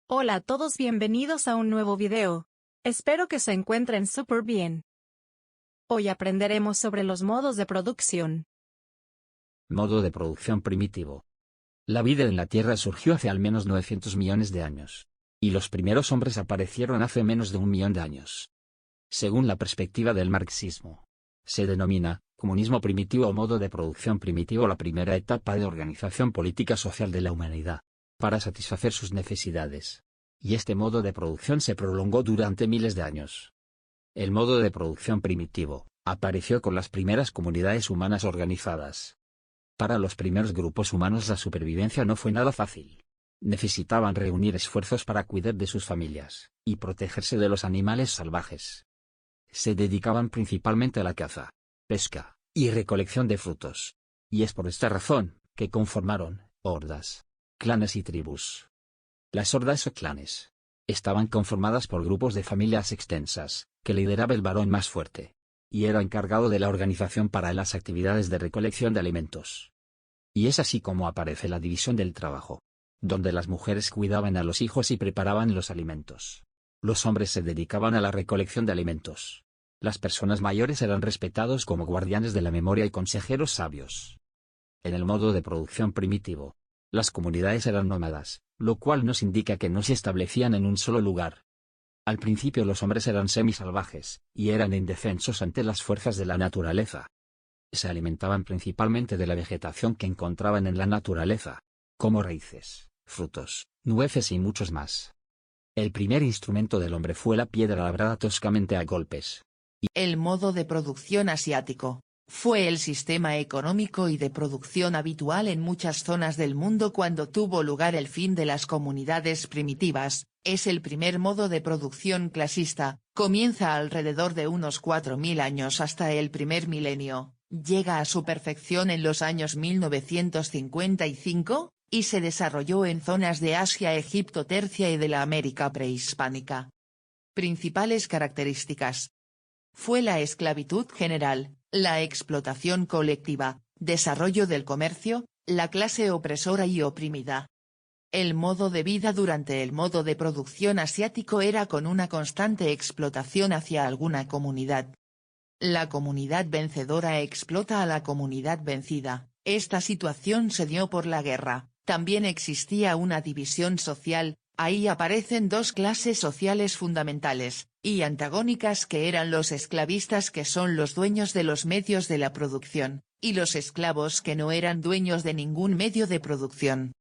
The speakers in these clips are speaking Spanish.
Hola a todos, bienvenidos a un nuevo video. Espero que se encuentren súper bien. Hoy aprenderemos sobre los modos de producción. Modo de producción primitivo. La vida en la Tierra surgió hace al menos 900 millones de años. Y los primeros hombres aparecieron hace menos de 1 millón de años. Según la perspectiva del marxismo, se denomina comunismo primitivo o modo de producción primitivo la primera etapa de organización política social de la humanidad, para satisfacer sus necesidades. Y este modo de producción se prolongó durante miles de años. El modo de producción primitivo apareció con las primeras comunidades humanas organizadas. Para los primeros grupos humanos la supervivencia no fue nada fácil. Necesitaban reunir esfuerzos para cuidar de sus familias y protegerse de los animales salvajes. Se dedicaban principalmente a la caza, pesca y recolección de frutos. Y es por esta razón que conformaron hordas, clanes y tribus. Las hordas o clanes estaban conformadas por grupos de familias extensas, que lideraba el varón más fuerte, y era encargado de la organización para las actividades de recolección de alimentos. Y es así como aparece la división del trabajo, donde las mujeres cuidaban a los hijos y preparaban los alimentos. Los hombres se dedicaban a la recolección de alimentos. Las personas mayores eran respetados como guardianes de la memoria y consejeros sabios. En el modo de producción primitivo, las comunidades eran nómadas, lo cual nos indica que no se establecían en un solo lugar. Al principio los hombres eran semisalvajes, y eran indefensos ante las fuerzas de la naturaleza. Se alimentaban principalmente de la vegetación que encontraban en la naturaleza, como raíces, frutos, nueces y muchos más. El primer instrumento del hombre fue la piedra labrada toscamente a golpes. El modo de producción asiático fue el sistema económico y de producción habitual en muchas zonas del mundo cuando tuvo lugar el fin de las comunidades primitivas. Es el primer modo de producción clasista, comienza alrededor de unos 4000 años hasta el primer milenio, llega a su perfección en los años 1955, y se desarrolló en zonas de Asia, Egipto tercia y de la América prehispánica. Principales características. Fue la esclavitud general, la explotación colectiva, desarrollo del comercio, la clase opresora y oprimida. El modo de vida durante el modo de producción asiático era con una constante explotación hacia alguna comunidad. La comunidad vencedora explota a la comunidad vencida. Esta situación se dio por la guerra. También existía una división social. Ahí aparecen dos clases sociales fundamentales y antagónicas que eran los esclavistas, que son los dueños de los medios de la producción, y los esclavos, que no eran dueños de ningún medio de producción.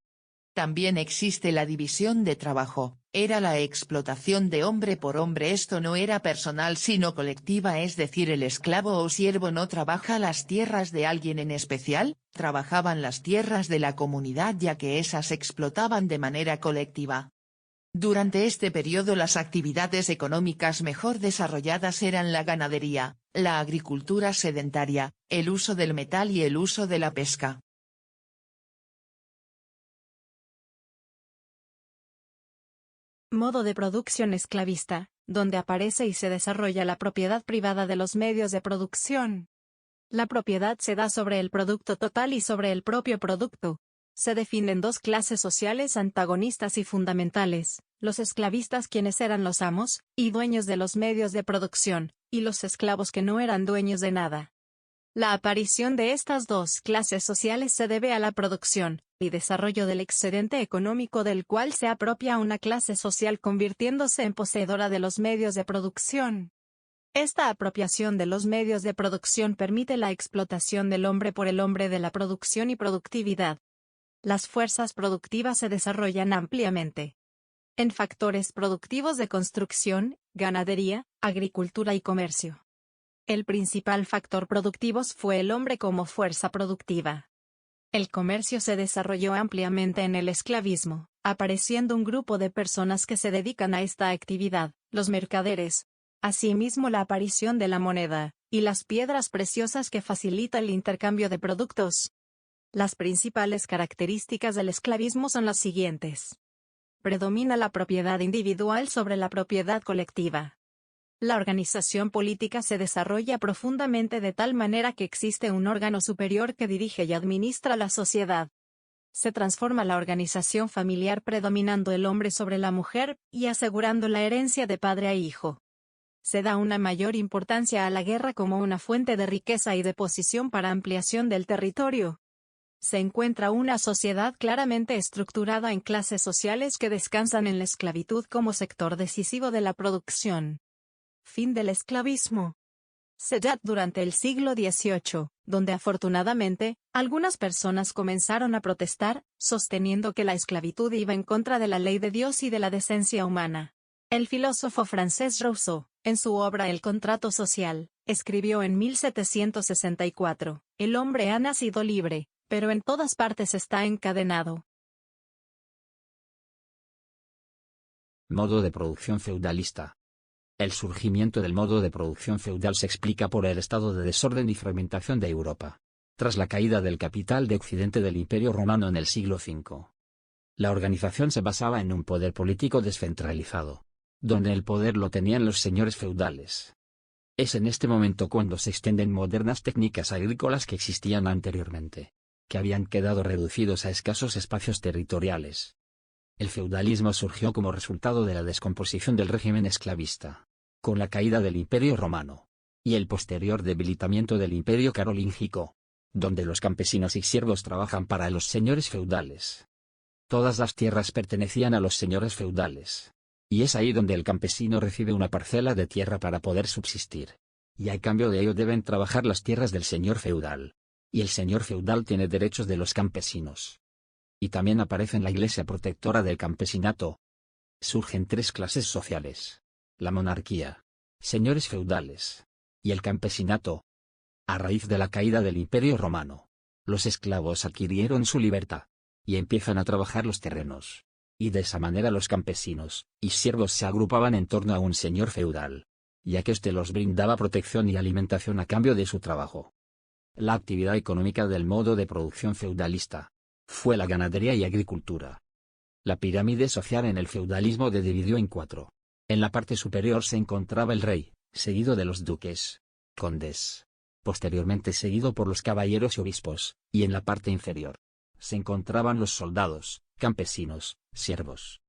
También existe la división de trabajo, era la explotación de hombre por hombre. Esto no era personal sino colectiva, es decir, el esclavo o siervo no trabaja las tierras de alguien en especial, trabajaban las tierras de la comunidad ya que esas explotaban de manera colectiva. Durante este periodo las actividades económicas mejor desarrolladas eran la ganadería, la agricultura sedentaria, el uso del metal y el uso de la pesca. Modo de producción esclavista, donde aparece y se desarrolla la propiedad privada de los medios de producción. La propiedad se da sobre el producto total y sobre el propio producto. Se definen dos clases sociales antagonistas y fundamentales, los esclavistas, quienes eran los amos y dueños de los medios de producción, y los esclavos, que no eran dueños de nada. La aparición de estas dos clases sociales se debe a la producción y desarrollo del excedente económico del cual se apropia una clase social convirtiéndose en poseedora de los medios de producción. Esta apropiación de los medios de producción permite la explotación del hombre por el hombre de la producción y productividad. Las fuerzas productivas se desarrollan ampliamente en factores productivos de construcción, ganadería, agricultura y comercio. El principal factor productivo fue el hombre como fuerza productiva. El comercio se desarrolló ampliamente en el esclavismo, apareciendo un grupo de personas que se dedican a esta actividad, los mercaderes. Asimismo, la aparición de la moneda y las piedras preciosas que facilita el intercambio de productos. Las principales características del esclavismo son las siguientes. Predomina la propiedad individual sobre la propiedad colectiva. La organización política se desarrolla profundamente de tal manera que existe un órgano superior que dirige y administra la sociedad. Se transforma la organización familiar predominando el hombre sobre la mujer y asegurando la herencia de padre a hijo. Se da una mayor importancia a la guerra como una fuente de riqueza y de posición para ampliación del territorio. Se encuentra una sociedad claramente estructurada en clases sociales que descansan en la esclavitud como sector decisivo de la producción. Fin del esclavismo. Se da durante el siglo XVIII, donde afortunadamente, algunas personas comenzaron a protestar, sosteniendo que la esclavitud iba en contra de la ley de Dios y de la decencia humana. El filósofo francés Rousseau, en su obra El contrato social, escribió en 1764, «El hombre ha nacido libre, pero en todas partes está encadenado». Modo de producción feudalista. El surgimiento del modo de producción feudal se explica por el estado de desorden y fragmentación de Europa, tras la caída del capital de Occidente del Imperio Romano en el siglo V. La organización se basaba en un poder político descentralizado, donde el poder lo tenían los señores feudales. Es en este momento cuando se extienden modernas técnicas agrícolas que existían anteriormente, que habían quedado reducidos a escasos espacios territoriales. El feudalismo surgió como resultado de la descomposición del régimen esclavista, con la caída del Imperio Romano, y el posterior debilitamiento del Imperio Carolíngico, donde los campesinos y siervos trabajan para los señores feudales. Todas las tierras pertenecían a los señores feudales, y es ahí donde el campesino recibe una parcela de tierra para poder subsistir, y a cambio de ello deben trabajar las tierras del señor feudal, y el señor feudal tiene derechos de los campesinos. Y también aparece en la Iglesia protectora del campesinato. Surgen tres clases sociales: la monarquía, señores feudales, y el campesinato. A raíz de la caída del Imperio Romano, los esclavos adquirieron su libertad, y empiezan a trabajar los terrenos, y de esa manera los campesinos y siervos se agrupaban en torno a un señor feudal, ya que éste los brindaba protección y alimentación a cambio de su trabajo. La actividad económica del modo de producción feudalista fue la ganadería y agricultura. La pirámide social en el feudalismo se dividió en cuatro. En la parte superior se encontraba el rey, seguido de los duques, condes, posteriormente seguido por los caballeros y obispos, y en la parte inferior se encontraban los soldados, campesinos, siervos.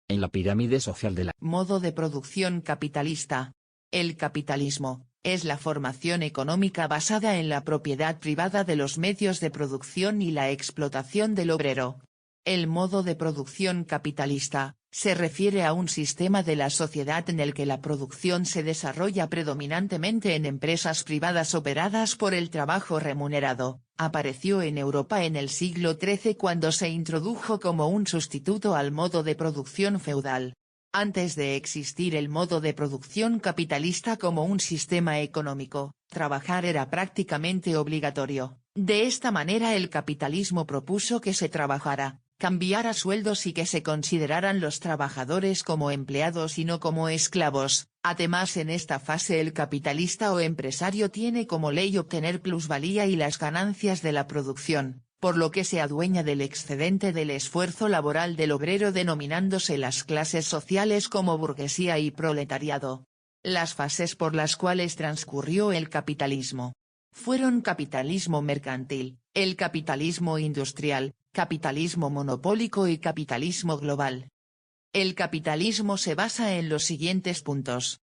En la pirámide social de la modo de producción capitalista. El capitalismo es la formación económica basada en la propiedad privada de los medios de producción y la explotación del obrero. El modo de producción capitalista se refiere a un sistema de la sociedad en el que la producción se desarrolla predominantemente en empresas privadas operadas por el trabajo remunerado. Apareció en Europa en el siglo XIII cuando se introdujo como un sustituto al modo de producción feudal. Antes de existir el modo de producción capitalista como un sistema económico, trabajar era prácticamente obligatorio. De esta manera el capitalismo propuso que se trabajara, cambiara sueldos y que se consideraran los trabajadores como empleados y no como esclavos. Además, en esta fase el capitalista o empresario tiene como ley obtener plusvalía y las ganancias de la producción, por lo que se adueña del excedente del esfuerzo laboral del obrero, denominándose las clases sociales como burguesía y proletariado. Las fases por las cuales transcurrió el capitalismo fueron capitalismo mercantil, el capitalismo industrial, capitalismo monopólico y capitalismo global. El capitalismo se basa en los siguientes puntos.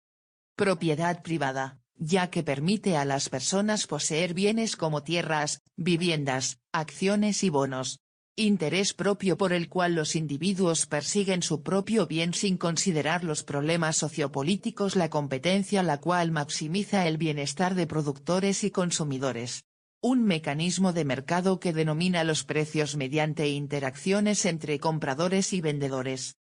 Propiedad privada, ya que permite a las personas poseer bienes como tierras, viviendas, acciones y bonos. Interés propio, por el cual los individuos persiguen su propio bien sin considerar los problemas sociopolíticos. La competencia, la cual maximiza el bienestar de productores y consumidores. Un mecanismo de mercado que denomina los precios mediante interacciones entre compradores y vendedores.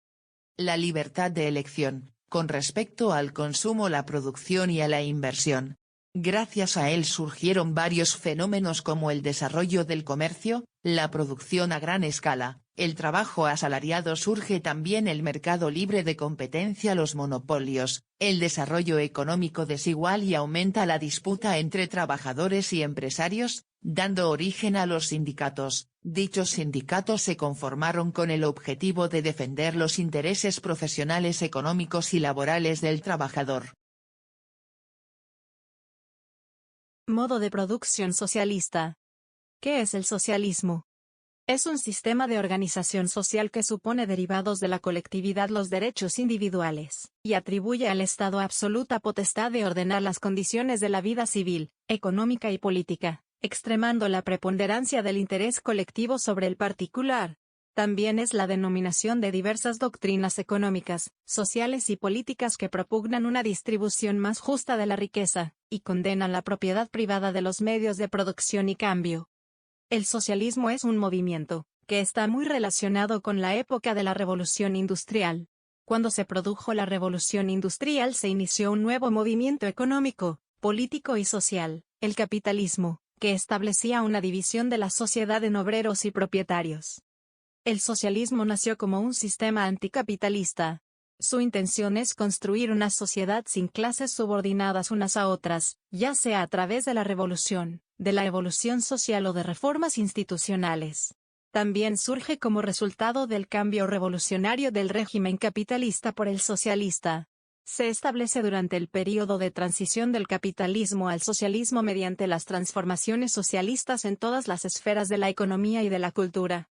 La libertad de elección, con respecto al consumo, la producción y a la inversión. Gracias a él surgieron varios fenómenos como el desarrollo del comercio, la producción a gran escala, el trabajo asalariado. Surge también el mercado libre de competencia, los monopolios, el desarrollo económico desigual y aumenta la disputa entre trabajadores y empresarios, dando origen a los sindicatos. Dichos sindicatos se conformaron con el objetivo de defender los intereses profesionales, económicos y laborales del trabajador. Modo de producción socialista. ¿Qué es el socialismo? Es un sistema de organización social que supone derivados de la colectividad los derechos individuales, y atribuye al Estado absoluta potestad de ordenar las condiciones de la vida civil, económica y política, extremando la preponderancia del interés colectivo sobre el particular. También es la denominación de diversas doctrinas económicas, sociales y políticas que propugnan una distribución más justa de la riqueza, y condenan la propiedad privada de los medios de producción y cambio. El socialismo es un movimiento, que está muy relacionado con la época de la Revolución Industrial. Cuando se produjo la Revolución Industrial se inició un nuevo movimiento económico, político y social, el capitalismo, que establecía una división de la sociedad en obreros y propietarios. El socialismo nació como un sistema anticapitalista. Su intención es construir una sociedad sin clases subordinadas unas a otras, ya sea a través de la revolución, de la evolución social o de reformas institucionales. También surge como resultado del cambio revolucionario del régimen capitalista por el socialista. Se establece durante el período de transición del capitalismo al socialismo mediante las transformaciones socialistas en todas las esferas de la economía y de la cultura.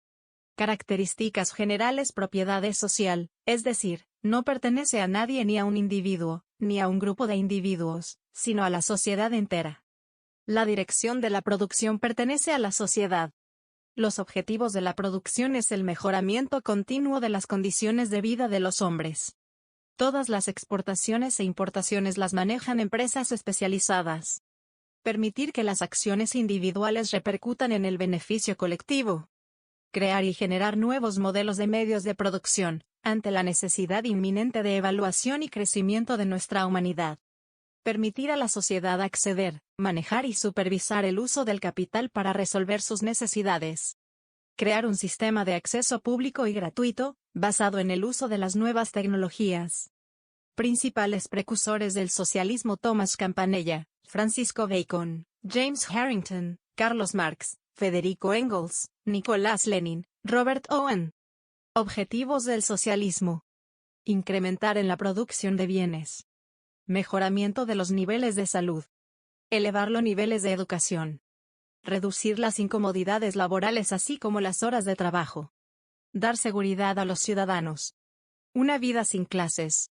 Características generales: propiedad social, es decir, no pertenece a nadie ni a un individuo, ni a un grupo de individuos, sino a la sociedad entera. La dirección de la producción pertenece a la sociedad. Los objetivos de la producción es el mejoramiento continuo de las condiciones de vida de los hombres. Todas las exportaciones e importaciones las manejan empresas especializadas. Permitir que las acciones individuales repercutan en el beneficio colectivo. Crear y generar nuevos modelos de medios de producción, ante la necesidad inminente de evaluación y crecimiento de nuestra humanidad. Permitir a la sociedad acceder, manejar y supervisar el uso del capital para resolver sus necesidades. Crear un sistema de acceso público y gratuito, basado en el uso de las nuevas tecnologías. Principales precursores del socialismo: Thomas Campanella, Francisco Bacon, James Harrington, Carlos Marx, Federico Engels, Nicolás Lenin, Robert Owen. Objetivos del socialismo: incrementar en la producción de bienes. Mejoramiento de los niveles de salud. Elevar los niveles de educación. Reducir las incomodidades laborales así como las horas de trabajo. Dar seguridad a los ciudadanos. Una vida sin clases.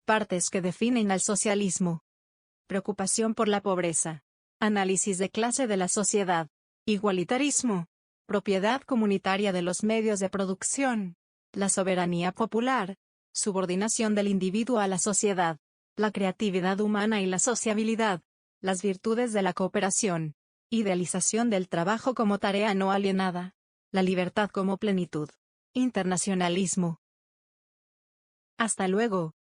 Partes que definen al socialismo. Preocupación por la pobreza. Análisis de clase de la sociedad. Igualitarismo. Propiedad comunitaria de los medios de producción. La soberanía popular. Subordinación del individuo a la sociedad. La creatividad humana y la sociabilidad. Las virtudes de la cooperación. Idealización del trabajo como tarea no alienada. La libertad como plenitud. Internacionalismo. Hasta luego.